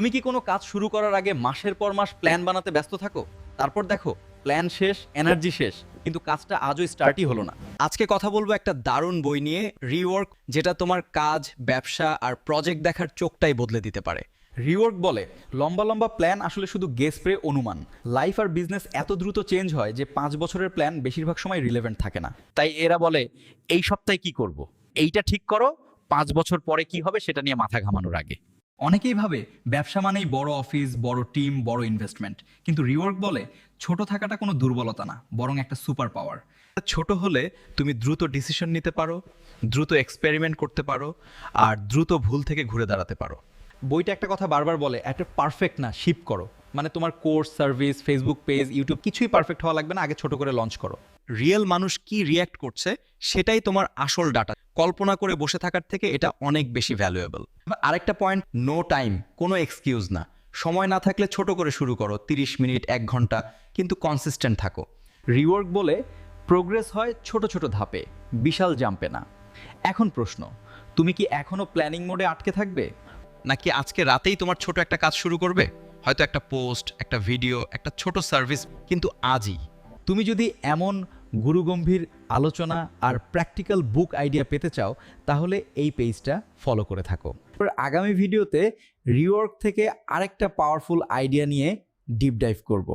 তুমি কি কোনো কাজ শুরু করার আগে মাসের পর মাস প্ল্যান বানাতে ব্যস্ত থাকো? তারপর দেখো প্ল্যান শেষ, এনার্জি শেষ, কিন্তু কাজটা আজও স্টার্টই হলো না। আজকে কথা বলবো একটা দারুণ বই নিয়ে, রিওয়ার্ক, যেটা তোমার কাজ, ব্যবসা আর প্রজেক্ট দেখার চোখটাই বদলে দিতে পারে। রিওয়ার্ক বলে লম্বা লম্বা প্ল্যান আসলে শুধু গেস প্রে অনুমান। লাইফ আর বিজনেস এত দ্রুত চেঞ্জ হয় যে 5 বছরের প্ল্যান বেশিরভাগ সময় রিলেভেন্ট থাকে না। তাই এরা বলে এই সপ্তাহে কি করব, এইটা ঠিক করো, 5 বছর পরে কি হবে সেটা নিয়ে মাথা ঘামানোর আগে। অনেকেই ভাবে ব্যবসা মানেই বড় অফিস, বড় টিম, বড় ইনভেস্টমেন্ট, কিন্তু রিওয়ার্ক বলে ছোট থাকাটা কোনো দুর্বলতা না, বরং একটা সুপার পাওয়ার। ছোট হলে তুমি দ্রুত ডিসিশন নিতে পারো, দ্রুত এক্সপেরিমেন্ট করতে পারো, আর দ্রুত ভুল থেকে ঘুরে দাঁড়াতে পারো। বইটা একটা কথা বারবার বলে, একটা পারফেক্ট না, শিপ করো। মানে তোমার course, service, Facebook page, YouTube কিছুই পারফেক্ট হওয়া লাগবে না, আগে ছোট করে লঞ্চ করো। রিয়েল মানুষ কি রিয়্যাক্ট করছে সেটাই তোমার আসল ডাটা। কল্পনা করে বসে থাকার থেকে এটা অনেক বেশি ভ্যালুয়েবল। আরেকটা পয়েন্ট, নো টাইম কোনো এক্সকিউজ না। সময় না থাকলে ছোট করে শুরু করো, 30 মিনিট, 1 ঘন্টা, কিন্তু কনসিস্টেন্ট থাকো। রিওয়ার্ক বলে প্রোগ্রেস হয় ছোট ছোট ধাপে, বিশাল জাম্পে না। এখন প্রশ্ন, তুমি কি এখনো প্ল্যানিং মোডে আটকে থাকবে, নাকি আজকে রাতেই তোমার ছোট একটা কাজ শুরু করবে? হয়তো একটা পোস্ট, একটা ভিডিও, একটা ছোট সার্ভিস, কিন্তু আজই। তুমি যদি এমন গুরুগম্ভীর আলোচনা আর প্র্যাকটিক্যাল বুক আইডিয়া পেতে চাও, তাহলে এই পেজটা ফলো করে থাকো। আগামী ভিডিওতে রিওয়ার্ক থেকে আরেকটা পাওয়ারফুল আইডিয়া নিয়ে ডিপ ডাইভ করব।